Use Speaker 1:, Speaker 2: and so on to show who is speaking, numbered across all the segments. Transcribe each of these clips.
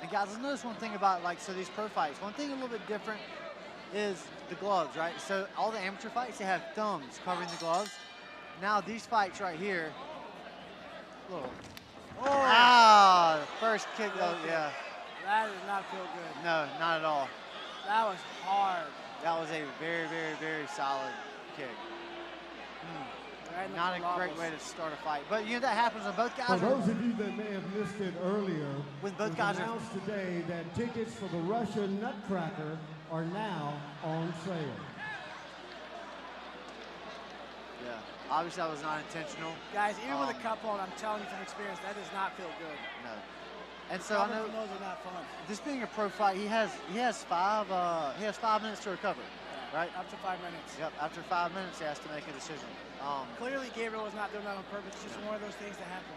Speaker 1: And guys, let's notice one thing about so these pro fights. One thing a little bit different is the gloves, right? So all the amateur fights, they have thumbs covering the gloves. Now these fights right here, little. Oh, first kick, though, yeah.
Speaker 2: That did not feel good.
Speaker 1: No, not at all.
Speaker 2: That was hard.
Speaker 1: That was a very, very, very solid kick.
Speaker 2: Right,
Speaker 1: not a great way to start a fight. But, that happens when both guys
Speaker 3: For those of you that may have missed it earlier,
Speaker 1: with both guys
Speaker 3: announced today that tickets for the Russian Nutcracker are now on sale.
Speaker 1: Yeah, obviously that was not intentional.
Speaker 2: Guys, even with a cup on, I'm telling you from experience, that does not feel good.
Speaker 1: No. And so I know
Speaker 2: those are not fun.
Speaker 1: This being a pro fight, he has 5 minutes to recover, right?
Speaker 2: Up to 5 minutes.
Speaker 1: Yep. After 5 minutes, he has to make a decision.
Speaker 2: Clearly, Gabriel was not doing that on purpose. It's just one of those things that happen.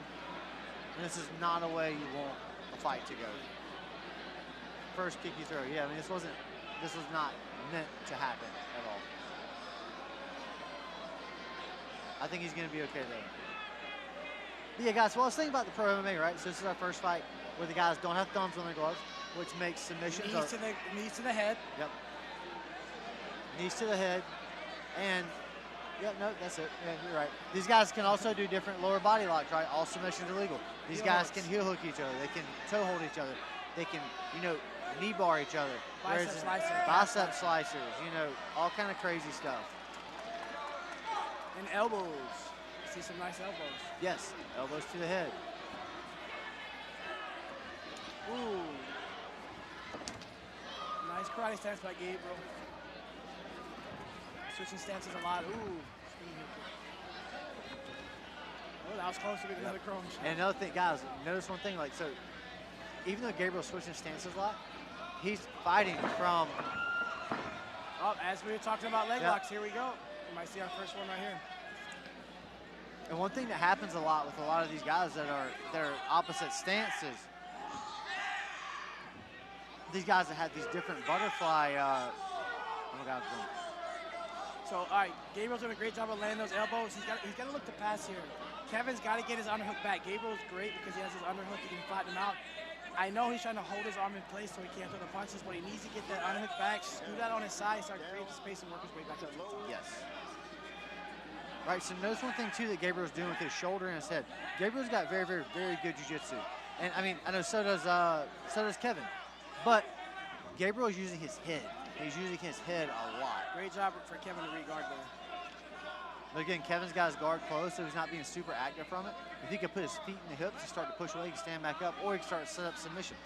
Speaker 1: And this is not a way you want a fight to go. First kick you throw. Yeah, I mean this was not meant to happen at all. I think he's going to be okay though. But yeah, guys. Well, I was thinking about the pro MMA, right? So this is our first fight where the guys don't have thumbs on their gloves, which makes submissions.
Speaker 2: Knees to the head.
Speaker 1: Yep. Knees to the head, and no, that's it. Yeah, you're right. These guys can also do different lower body locks, right? All submissions are legal. These guys can heel hook each other. They can toe hold each other. They can, knee bar each other. Bicep slicers, all kind of crazy stuff.
Speaker 2: And elbows. See some nice elbows.
Speaker 1: Yes, elbows to the head.
Speaker 2: Ooh. Nice karate stance by Gabriel. Switching stances a lot. Ooh. Oh, that was close to getting another chrome shot.
Speaker 1: And another thing, guys, notice one thing, even though Gabriel's switching stances a lot, he's fighting from.
Speaker 2: Oh, as we were talking about leg locks, here we go. You might see our first one right here.
Speaker 1: And one thing that happens a lot with a lot of these guys that are opposite stances, these guys that have these different butterfly. Oh my God.
Speaker 2: So, all right, Gabriel's doing a great job of landing those elbows. He's got to look to pass here. Kevin's got to get his underhook back. Gabriel's great because he has his underhook. He can flatten him out. I know he's trying to hold his arm in place so he can't throw the punches, but he needs to get that underhook back, scoot out on his side, start creating space and work his way back to the top.
Speaker 1: Yes. Right, so notice one thing, too, that Gabriel's doing with his shoulder and his head. Gabriel's got very, very, very good jiu-jitsu. And, I mean, I know so does Kevin. But Gabriel is using his head. He's using his head a lot.
Speaker 2: Great job for Kevin to re-guard there.
Speaker 1: But again, Kevin's got his guard closed, so he's not being super active from it. If he could put his feet in the hips and start to push away, he can stand back up, or he can start to set up submissions.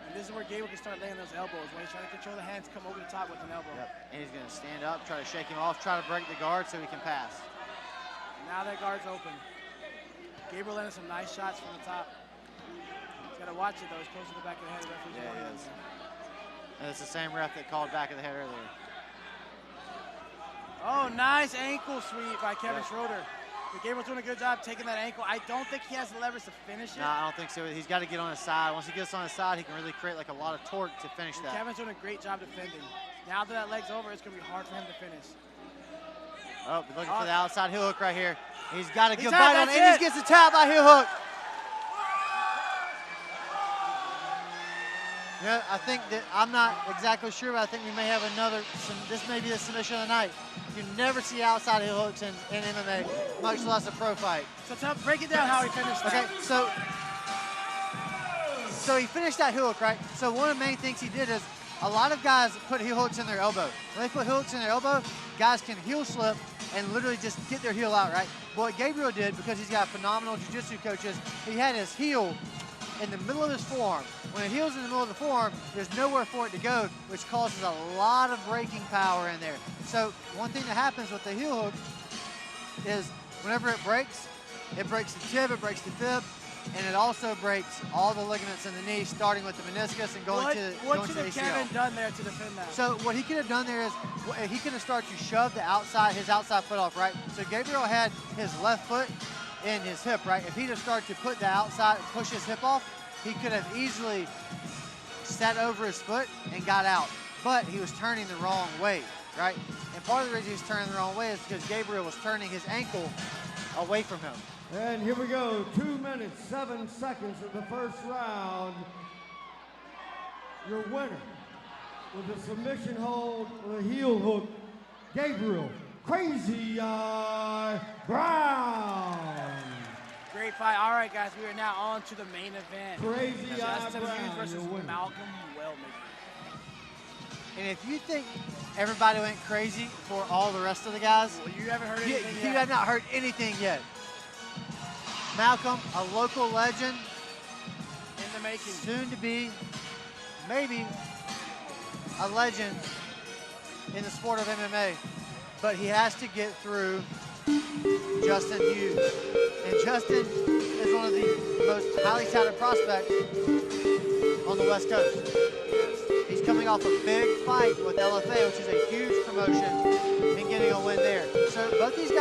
Speaker 2: And this is where Gabriel can start laying those elbows. When he's trying to control the hands, come over the top with an elbow.
Speaker 1: Yep. And he's going to stand up, try to shake him off, try to break the guard so he can pass.
Speaker 2: Now that guard's open. Gabriel landed some nice shots from the top. He's got to watch it, though. He's close to the back of the head.
Speaker 1: Yeah, he is. And it's the same ref that called back of the head earlier.
Speaker 2: Oh, nice ankle sweep by Kevin Schroder. But Gabriel's doing a good job taking that ankle. I don't think he has the leverage to finish it.
Speaker 1: No, I don't think so. He's got to get on his side. Once he gets on his side, he can really create a lot of torque to finish that.
Speaker 2: Kevin's doing a great job defending. Now that leg's over, it's going to be hard for him to finish.
Speaker 1: Oh, looking for the outside heel hook right here. He's got a good bite on it, and he gets the tap by heel hook. Yeah, I think that, I'm not exactly sure, but I think we may have this may be the submission of the night. You never see outside heel hooks in MMA, much less a pro fight.
Speaker 2: So break it down how he finished that.
Speaker 1: Okay, so he finished that heel hook, right? So one of the main things he did is, a lot of guys put heel hooks in their elbow. When they put heel hooks in their elbow, guys can heel slip and literally just get their heel out, right? But what Gabriel did, because he's got phenomenal jiu-jitsu coaches, he had his heel in the middle of his forearm. When the heel's in the middle of the forearm, there's nowhere for it to go, which causes a lot of braking power in there. So one thing that happens with the heel hook is whenever it breaks the tib, it breaks the fib, and it also breaks all the ligaments in the knee, starting with the meniscus and going to the ACL.
Speaker 2: What should have Kevin done there to defend that?
Speaker 1: So what he could have done there is he could have started to shove his outside foot off, right? So Gabriel had his left foot in his hip, right? If he'd have started to put the outside, push his hip off, he could have easily sat over his foot and got out. But he was turning the wrong way, right? And part of the reason he was turning the wrong way is because Gabriel was turning his ankle away from him.
Speaker 3: And here we go, 2 minutes, 7 seconds of the first round. your winner, with a submission hold with a heel hook, Gaberial Crazy Eye Brown.
Speaker 2: Great fight. All right, guys, we are now on to the main event.
Speaker 3: Crazy Eye
Speaker 2: Justin Hughes
Speaker 3: Brown,
Speaker 2: versus
Speaker 3: your winner.
Speaker 2: Malcolm Wellmaker.
Speaker 1: And if you think everybody went crazy for all the rest of the guys,
Speaker 2: Well, you haven't heard
Speaker 1: you
Speaker 2: anything yet.
Speaker 1: have not heard anything yet. Malcolm, a local legend,
Speaker 2: In the making.
Speaker 1: soon to be maybe a legend in the sport of MMA, but he has to get through Justin Hughes. And Justin is one of the most highly touted prospects on the West Coast. He's coming off a big fight with LFA, which is a huge promotion, and getting a win there. So both these guys